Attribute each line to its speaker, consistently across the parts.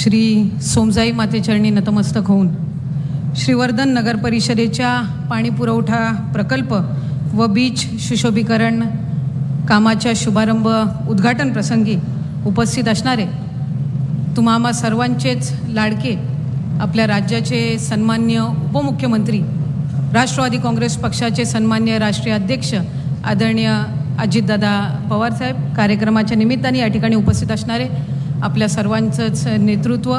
Speaker 1: श्री सोमजाई मातेचरणी नतमस्तक होऊन श्रीवर्धन नगर परिषदेच्या पाणीपुरवठा प्रकल्प व बीच सुशोभीकरण कामाच्या शुभारंभ उद्घाटन प्रसंगी उपस्थित असणारे तुम्हा सर्वांचेच लाडके आपल्या राज्याचे सन्मान्य उपमुख्यमंत्री, राष्ट्रवादी काँग्रेस पक्षाचे सन्मान्य राष्ट्रीय अध्यक्ष आदरणीय अजितदादा पवार साहेब, कार्यक्रमाच्या निमित्ताने या ठिकाणी उपस्थित असणारे आपल्या सर्वांचंच नेतृत्व,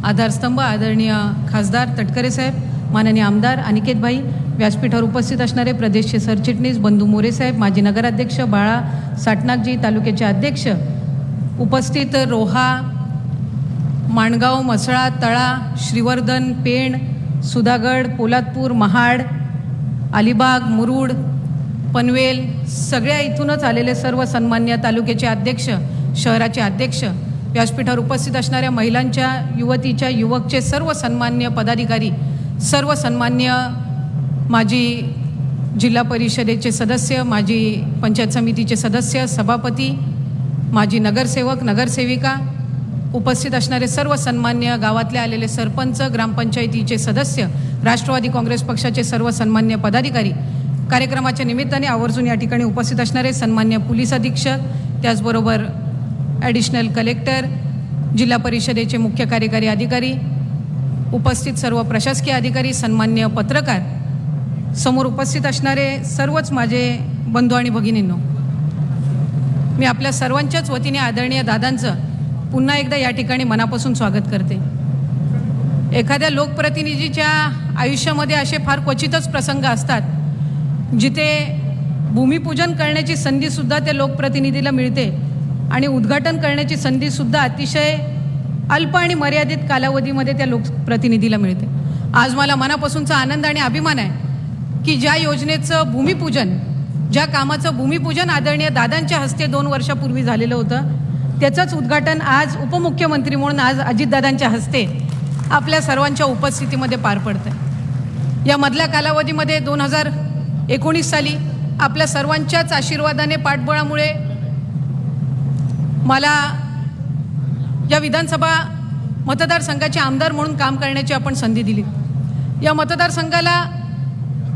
Speaker 1: आधारस्तंभ आदरणीय खासदार तटकरे साहेब, माननीय आमदार अनिकेत भाई, व्यासपीठावर उपस्थित असणारे प्रदेशचे सरचिटणीस बंधू मोरे साहेब, माजी नगराध्यक्ष बाळा साटनागजी, तालुक्याचे अध्यक्ष, उपस्थित रोहा, माणगाव, मसळा, तळा, श्रीवर्धन, पेण, सुधागड, पोलादपूर, महाड, अलिबाग, मुरुड, पनवेल, सगळ्या इथूनच आलेले सर्व सन्मान्य तालुक्याचे अध्यक्ष, शहराचे अध्यक्ष, व्यासपीठावर उपस्थित असणाऱ्या महिलांच्या, युवतीच्या, युवकचे सर्व सन्मान्य पदाधिकारी, सर्व सन्मान्य माजी जिल्हा परिषदेचे सदस्य, माजी पंचायत समितीचे सदस्य, सभापती, माजी नगरसेवक, नगरसेविका, उपस्थित असणारे सर्व सन्मान्य गावातले आलेले सरपंच, ग्रामपंचायतीचे सदस्य, राष्ट्रवादी काँग्रेस पक्षाचे सर्व सन्मान्य पदाधिकारी, कार्यक्रमाच्या निमित्ताने आवर्जून या ठिकाणी उपस्थित असणारे सन्मान्य पोलीस अधीक्षक, त्याचबरोबर ॲडिशनल कलेक्टर, जिल्हा परिषदेचे मुख्य कार्यकारी अधिकारी, उपस्थित सर्व प्रशासकीय अधिकारी, सन्मान्य पत्रकार, समोर उपस्थित असणारे सर्वच माझे बंधू आणि भगिनींनो, मी आपल्या सर्वांच्याच वतीने आदरणीय दादांचं पुन्हा एकदा या ठिकाणी मनापासून स्वागत करते. एखाद्या लोकप्रतिनिधीच्या आयुष्यामध्ये असे फार क्वचितच प्रसंग असतात जिथे भूमिपूजन करण्याची संधीसुद्धा त्या लोकप्रतिनिधीला मिळते आणि उद्घाटन करण्याची संधीसुद्धा अतिशय अल्प आणि मर्यादित कालावधीमध्ये त्या लोकप्रतिनिधीला मिळते. आज मला मनापासूनचा आनंद आणि अभिमान आहे की ज्या योजनेचं भूमिपूजन, ज्या कामाचं भूमिपूजन आदरणीय दादांच्या हस्ते 2 वर्षापूर्वी झालेलं होतं, त्याचंच उद्घाटन आज उपमुख्यमंत्री म्हणून आज अजितदादांच्या हस्ते आपल्या सर्वांच्या उपस्थितीमध्ये पार पडतं आहे. या मधल्या कालावधीमध्ये 2019 साली आपल्या सर्वांच्याच आशीर्वादाने, पाठबळामुळे मला या विधानसभा मतदारसंघाचे आमदार म्हणून काम करण्याची आपण संधी दिली. या मतदारसंघाला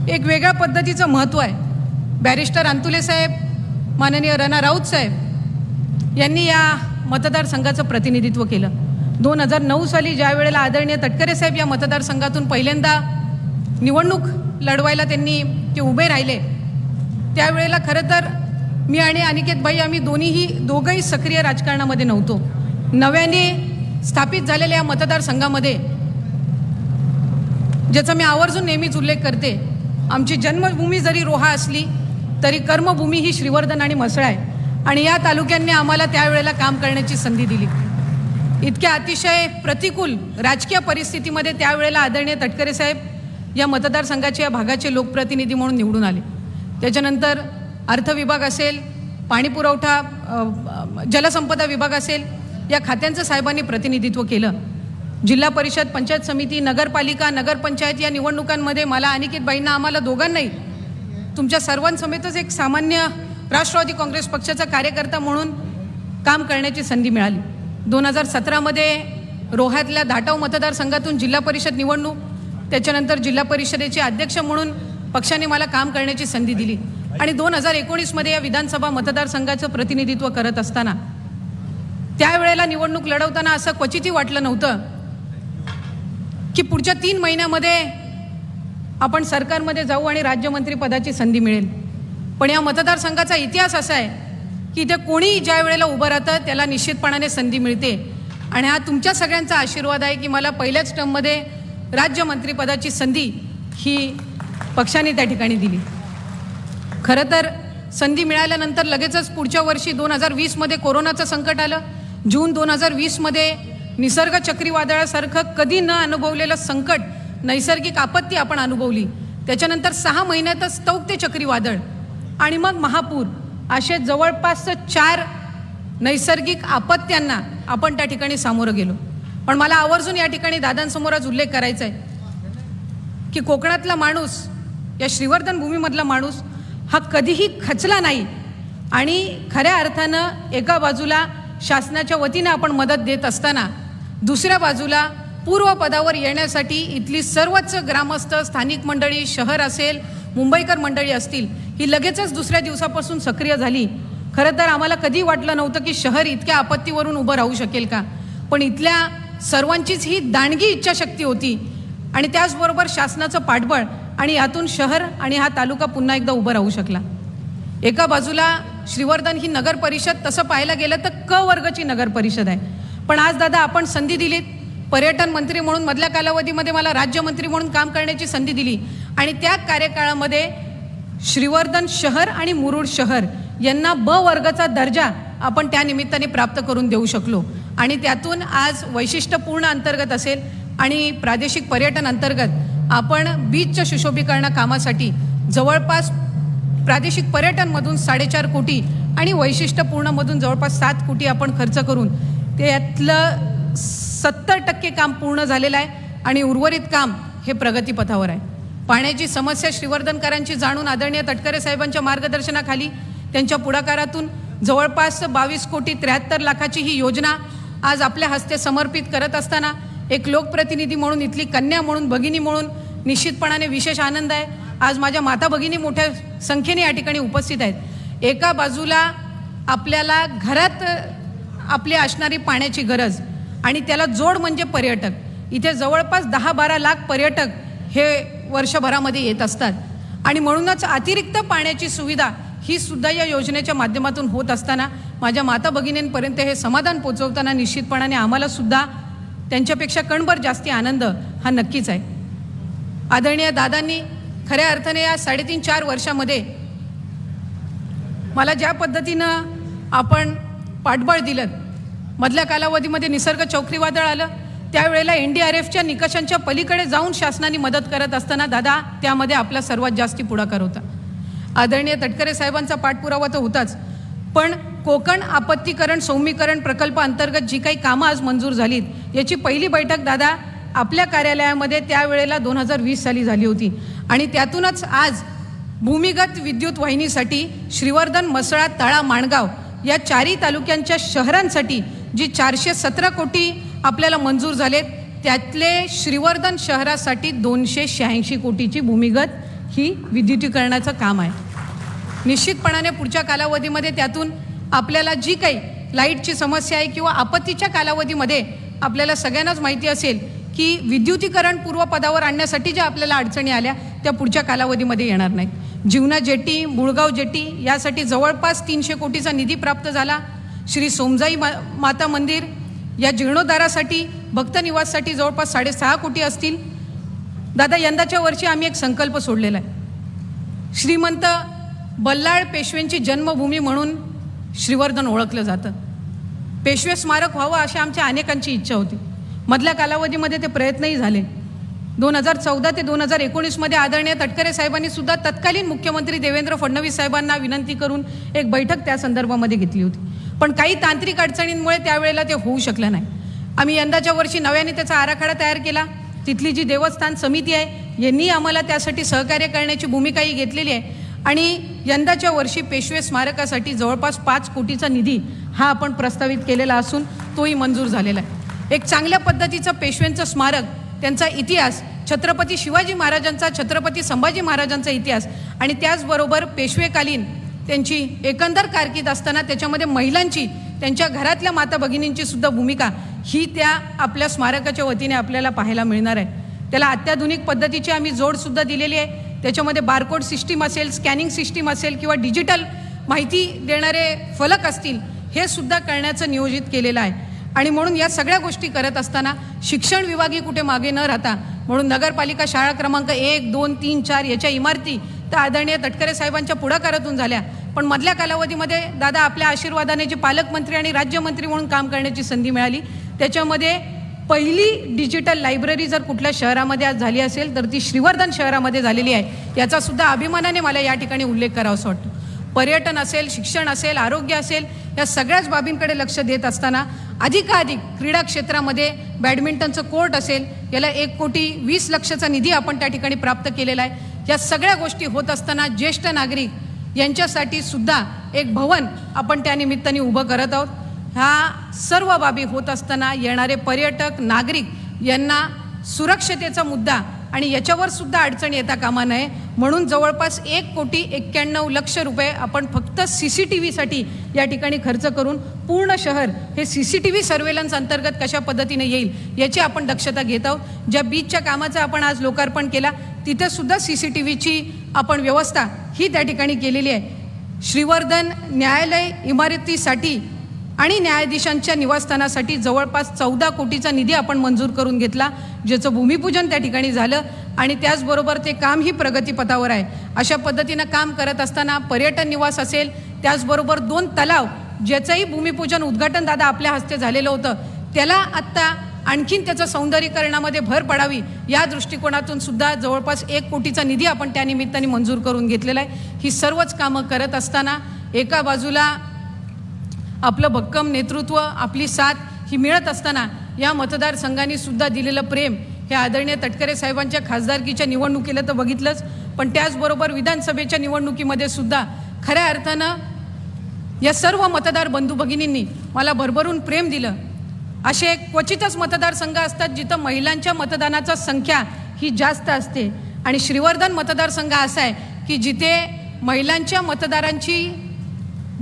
Speaker 1: एक वेगळ्या पद्धतीचं महत्त्व आहे. बॅरिस्टर अंतुले साहेब, माननीय रणा राऊत साहेब यांनी या मतदारसंघाचं प्रतिनिधित्व केलं. 2009 साली ज्या वेळेला आदरणीय तटकरे साहेब या मतदारसंघातून पहिल्यांदा निवडणूक लढवायला ते उभे राहिले, त्यावेळेला खरं तर मी आणि अनिकेत भाई आम्ही दोघंही सक्रिय राजकारणामध्ये नव्हतो. नव्याने स्थापित झालेल्या या मतदारसंघामध्ये, ज्याचा मी आवर्जून नेहमीच उल्लेख करते, आमची जन्मभूमी जरी रोहा असली तरी कर्मभूमी ही श्रीवर्धन आणि मसळा आहे आणि या तालुक्यांनी आम्हाला त्यावेळेला काम करण्याची संधी दिली. इतक्या अतिशय प्रतिकूल राजकीय परिस्थितीमध्ये त्यावेळेला आदरणीय तटकरे साहेब या मतदारसंघाचे, या भागाचे लोकप्रतिनिधी म्हणून निवडून आले. त्याच्यानंतर अर्थ विभाग असेल, पाणीपुरवठा, जलसंपदा विभाग असेल, या खात्यांचं साहेबांनी प्रतिनिधित्व केलं. जिल्हा परिषद, पंचायत समिती, नगरपालिका, नगरपंचायत या निवडणुकांमध्ये मला अनिकेतबाईंना, आम्हाला दोघांनाही तुमच्या सर्वांसमेतच एक सामान्य राष्ट्रवादी काँग्रेस पक्षाचा कार्यकर्ता म्हणून काम करण्याची संधी मिळाली. 2017मध्ये रोह्यातल्या धाटाव मतदारसंघातून जिल्हा परिषद निवडणूक, त्याच्यानंतर जिल्हा परिषदेचे अध्यक्ष म्हणून पक्षाने मला काम करण्याची संधी दिली आणि 2019मध्ये या विधानसभा मतदारसंघाचं प्रतिनिधित्व करत असताना, त्यावेळेला निवडणूक लढवताना असं क्वचितही वाटलं नव्हतं की पुढच्या 3 महिन्यामध्ये आपण सरकारमध्ये जाऊ आणि राज्यमंत्री पदाची संधी मिळेल. पण या मतदारसंघाचा इतिहास असा आहे की इथे कोणीही ज्या वेळेला उभं राहतं त्याला निश्चितपणाने संधी मिळते आणि हा तुमच्या सगळ्यांचा आशीर्वाद आहे की मला पहिल्याच टर्ममध्ये राज्यमंत्रीपदाची संधी ही पक्षाने त्या ठिकाणी दिली. खरं तर संधी मिळाल्यानंतर लगेचच पुढच्या वर्षी 2020मध्ये कोरोनाचं संकट आलं. जून 2020मध्ये निसर्ग चक्रीवादळासारखं कधी न अनुभवलेलं संकट, नैसर्गिक आपत्ती आपण अनुभवली. त्याच्यानंतर 6 महिन्यातच तौक्ते चक्रीवादळ आणि मग महापूर, असे जवळपास 4 नैसर्गिक आपत्त्यांना आपण त्या ठिकाणी सामोरं गेलो. पण मला आवर्जून या ठिकाणी दादांसमोर आज उल्लेख करायचा आहे की कोकणातला माणूस, या श्रीवर्धन भूमीमधला माणूस हा कधीही खचला नाही आणि खऱ्या अर्थानं एका बाजूला शासनाच्या वतीने आपण मदत देत असताना दुसऱ्या बाजूला पूर्व पदावर येण्यासाठी इथली सर्वच ग्रामस्थ, स्थानिक मंडळी, शहर असेल, मुंबईकर मंडळी असतील, ही लगेचच दुसऱ्या दिवसापासून सक्रिय झाली. खरं तर आम्हाला कधी वाटलं नव्हतं की शहर इतक्या आपत्तीवरून उभं राहू शकेल का, पण इथल्या सर्वांचीच ही दांडगी इच्छाशक्ती होती आणि त्याचबरोबर शासनाचं पाठबळ आणि यातून शहर आणि हा तालुका पुन्हा एकदा उभं राहू शकला. एका बाजूला श्रीवर्धन ही नगर परिषद, तसं पाहायला गेलं तर क वर्गाची नगर परिषद आहे, पण आज दादा आपण संधी दिलीत. पर्यटन मंत्री म्हणून मधल्या कालावधीमध्ये मला राज्यमंत्री म्हणून काम करण्याची संधी दिली आणि त्या कार्यकाळामध्ये श्रीवर्धन शहर आणि मुरुड शहर यांना ब वर्गाचा दर्जा आपण त्या निमित्ताने प्राप्त करून देऊ शकलो आणि त्यातून आज वैशिष्ट्यपूर्ण अंतर्गत असेल आणि प्रादेशिक पर्यटन अंतर्गत आपण बीचच्या सुशोभीकरण कामासाठी जवळपास प्रादेशिक पर्यटनमधून 4.5 कोटी आणि वैशिष्ट्यपूर्णमधून जवळपास 7 कोटी आपण खर्च करून त्यातलं 70% काम पूर्ण झालेलं आहे आणि उर्वरित काम हे प्रगतीपथावर आहे. पाण्याची समस्या श्रीवर्धनकरांची जाणून आदरणीय तटकरे साहेबांच्या मार्गदर्शनाखाली त्यांच्या पुढाकारातून जवळपास 22 कोटी 73 लाखाची ही योजना आज आपल्या हस्ते समर्पित करत असताना एक लोकप्रतिनिधी म्हणून, इथली कन्या म्हणून, भगिनी म्हणून निश्चितपणाने विशेष आनंद आहे. आज माझ्या माता भगिनी मोठ्या संख्येने या ठिकाणी उपस्थित आहेत. एका बाजूला आपल्याला घरात आपली असणारी पाण्याची गरज आणि त्याला जोड म्हणजे पर्यटक. इथे जवळपास 10-12 लाख पर्यटक हे वर्षभरामध्ये येत असतात आणि म्हणूनच अतिरिक्त पाण्याची सुविधा ही सुद्धा या योजनेच्या माध्यमातून होत असताना माझ्या माता भगिनींपर्यंत हे समाधान पोचवताना निश्चितपणाने आम्हाला सुद्धा त्यांच्यापेक्षा कणभर जास्ती आनंद हा नक्कीच आहे. आदरणीय दादांनी खऱ्या अर्थाने या 3.5-4 वर्षामध्ये मला ज्या पद्धतीनं आपण पाठबळ दिलं, मधल्या कालावधीमध्ये निसर्ग चक्रीवादळ आलं त्यावेळेला NDRFच्या निकषांच्या पलीकडे जाऊन शासनाने मदत करत असताना दादा त्यामध्ये आपला सर्वात जास्ती पुढाकार होता. आदरणीय तटकरे साहेबांचा पाठपुरावा तर होताच, पण कोकण आपत्तीकरण सौम्यीकरण प्रकल्प अंतर्गत जी काही कामं आज मंजूर झालीत याची पहिली बैठक दादा आपल्या कार्यालयामध्ये त्यावेळेला 2020 साली झाली होती आणि त्यातूनच आज भूमिगत विद्युत वाहिनीसाठी श्रीवर्धन, म्हसळा, तळा, माणगाव या 4 तालुक्यांच्या शहरांसाठी जी 417 कोटी आपल्याला मंजूर झालेत त्यातले श्रीवर्धन शहरासाठी 286 कोटीची भूमिगत ही विद्युतीकरणाचं काम आहे. निश्चितपणाने पुढच्या कालावधीमध्ये त्यातून आपल्याला जी काही लाईटची समस्या आहे किंवा आपत्तीच्या कालावधीमध्ये आपल्याला सगळ्यांनाच माहिती असेल की विद्युतीकरण पूर्वपदावर आणण्यासाठी ज्या आपल्याला अडचणी आल्या त्या पुढच्या कालावधीमध्ये येणार नाहीत. जीवना जेटी, मुळगाव जेटी यासाठी जवळपास 300 कोटीचा निधी प्राप्त झाला. श्री सोमजाई माता मंदिर या जीर्णोद्धारासाठी, भक्त निवाससाठी जवळपास 6.5 कोटी असतील. दादा यंदाच्या वर्षी आम्ही एक संकल्प सोडलेला आहे. श्रीमंत बल्लाळ पेशव्यांची जन्मभूमी म्हणून श्रीवर्धन ओळखलं जातं. पेशवे स्मारक व्हावं अशी आमच्या अनेकांची इच्छा होती. मधल्या कालावधीमध्ये ते प्रयत्नही झाले. 2014 ते 2019 मध्ये आदरणीय तटकरे साहेबांनी सुद्धा तत्कालीन मुख्यमंत्री देवेंद्र फडणवीस साहेबांना विनंती करून एक बैठक त्या संदर्भामध्ये घेतली होती, पण काही तांत्रिक अडचणींमुळे त्यावेळेला ते होऊ शकलं नाही. आम्ही यंदाच्या वर्षी नव्याने त्याचा आराखडा तयार केला. तिथली जी देवस्थान समिती आहे यांनी आम्हाला त्यासाठी सहकार्य करण्याची भूमिकाही घेतलेली आहे आणि यंदाच्या वर्षी पेशवे स्मारकासाठी जवळपास 5 कोटीचा निधी हा आपण प्रस्तावित केलेला असून तोही मंजूर झालेला आहे. एक चांगल्या पद्धतीचं पेशव्यांचं स्मारक, त्यांचा इतिहास, छत्रपती शिवाजी महाराजांचा, छत्रपती संभाजी महाराजांचा इतिहास आणि त्याचबरोबर पेशवेकालीन त्यांची एकंदर कारकीर्द असताना त्याच्यामध्ये महिलांची, त्यांच्या घरातल्या माता भगिनींची सुद्धा भूमिका ही त्या आपल्या स्मारकाच्या वतीने आपल्याला पाहायला मिळणार आहे. त्याला अत्याधुनिक पद्धतीची आम्ही जोडसुद्धा दिलेली आहे. त्याच्यामध्ये बारकोड सिस्टीम असेल, स्कॅनिंग सिस्टीम असेल किंवा डिजिटल माहिती देणारे फलक असतील, हे सुद्धा करण्याचं नियोजित केलेलं आहे. आणि म्हणून या सगळ्या गोष्टी करत असताना शिक्षण विभागही कुठे मागे न राहता म्हणून नगरपालिका शाळा क्रमांक 1, 2, 3, 4 याच्या इमारती तर आदरणीय तटकरे साहेबांच्या पुढाकारातून झाल्या. पण मधल्या कालावधीमध्ये दादा आपल्या आशीर्वादाने जे पालकमंत्री आणि राज्यमंत्री म्हणून काम करण्याची संधी मिळाली, त्याच्यामध्ये पहिली डिजिटल लायब्ररी जर कुठल्या शहरामध्ये आज झाली असेल तर ती श्रीवर्धन शहरामध्ये झालेली आहे. याचा सुद्धा अभिमानाने मला या ठिकाणी उल्लेख करावासा वाटतो. पर्यटन असेल, शिक्षण असेल, आरोग्य असेल, या सगळ्याच बाबींकडे लक्ष देत असताना अधिकाधिक क्रीडा क्षेत्रामध्ये बॅडमिंटनचं कोर्ट असेल, याला 1,20 लाखाचा निधी आपण त्या ठिकाणी प्राप्त केलेला आहे. या सगळ्या गोष्टी होत असताना ज्येष्ठ नागरिक यांच्यासाठी सुद्धा एक भवन आपण त्या निमित्ताने उभं करत आहोत. ह्या सर्व बाबी होत असताना येणारे पर्यटक नागरिक यांना सुरक्षतेचा मुद्दा आणि याच्यावर सुद्धा अडचण येता कामा नये म्हणून जवळपास 1,91,00,00,000 रुपये आपण फक्त CCTVसाठी या ठिकाणी खर्च करून पूर्ण शहर हे CCTV सर्वेलन्स अंतर्गत कशा पद्धतीने येईल याची आपण दक्षता घेत आहोत. ज्या बीचच्या कामाचं आपण आज लोकार्पण केला तिथे सुद्धा CCTVची आपण व्यवस्था ही त्या ठिकाणी केलेली आहे. श्रीवर्धन न्यायालय इमारतीसाठी आणि न्यायाधीशांच्या निवासस्थानासाठी जवळपास 14 कोटीचा निधी आपण मंजूर करून घेतला, ज्याचं भूमिपूजन त्या ठिकाणी झालं आणि त्याचबरोबर ते कामही प्रगतीपथावर आहे. अशा पद्धतीनं काम करत असताना पर्यटन निवास असेल, त्याचबरोबर 2 तलाव ज्याचंही भूमिपूजन उद्घाटन दादा आपल्या हस्ते झालेलं होतं, त्याला आत्ता आणखीन त्याचं सौंदर्यीकरणामध्ये भर पडावी या दृष्टिकोनातून सुद्धा जवळपास 1 कोटीचा निधी आपण त्या निमित्ताने मंजूर करून घेतलेला आहे. ही सर्वच कामं करत असताना एका बाजूला आपलं भक्कम नेतृत्व, आपली साथ ही मिळत असताना या मतदारसंघांनी सुद्धा दिलेलं प्रेम हे आदरणीय तटकरे साहेबांच्या खासदारकीच्या निवडणुकीला तर बघितलंच, पण त्याचबरोबर विधानसभेच्या निवडणुकीमध्ये सुद्धा खऱ्या अर्थानं या सर्व मतदार बंधू भगिनींनी मला भरभरून प्रेम दिलं. असे क्वचितच मतदारसंघ असतात जिथं महिलांच्या मतदानाचा संख्या ही जास्त असते आणि श्रीवर्धन मतदारसंघ असा आहे की जिथे महिलांच्या मतदारांची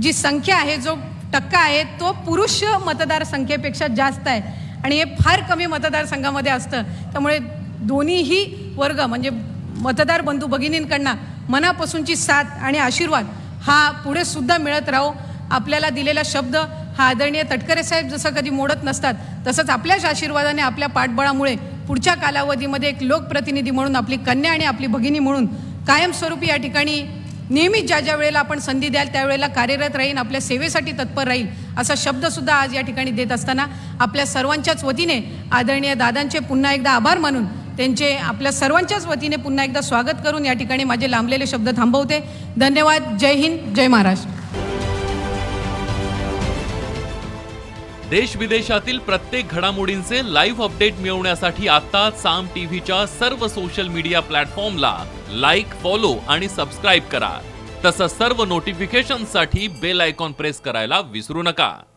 Speaker 1: जी संख्या आहे, जो टक्का आहे तो पुरुष मतदारसंख्येपेक्षा जास्त आहे आणि हे फार कमी मतदारसंघामध्ये असतं. त्यामुळे दोन्हीही वर्ग म्हणजे मतदार बंधू भगिनींकडनं मनापासूनची साथ आणि आशीर्वाद हा पुढे सुद्धा मिळत राहो. आपल्याला दिलेला शब्द हा आदरणीय तटकरे साहेब जसं कधी मोडत नसतात, तसंच आपल्याच आशीर्वादाने, आपल्या पाठबळामुळे पुढच्या कालावधीमध्ये एक लोकप्रतिनिधी म्हणून, आपली कन्या आणि आपली भगिनी म्हणून कायमस्वरूपी या ठिकाणी नेहमी ज्या ज्या वेळेला आपण संधी द्याल त्यावेळेला कार्यरत राहीन, आपल्या सेवेसाठी तत्पर राहील असा शब्दसुद्धा आज या ठिकाणी देत असताना आपल्या सर्वांच्याच वतीने आदरणीय दादांचे पुन्हा एकदा आभार मानून त्यांचे आपल्या सर्वांच्याच वतीने पुन्हा एकदा स्वागत करून या ठिकाणी माझे लांबलेले शब्द थांबवते. धन्यवाद. जय हिंद, जय महाराष्ट्र.
Speaker 2: देश विदेशातील प्रत्येक घडामोडींचे लाईव्ह अपडेट मिळवण्यासाठी आता साम टीव्हीच्या सर्व सोशल मीडिया प्लॅटफॉर्मला लाईक, फॉलो आणि सबस्क्राईब करा. तसंच सर्व नोटिफिकेशनसाठी बेल आयकॉन प्रेस करायला विसरू नका.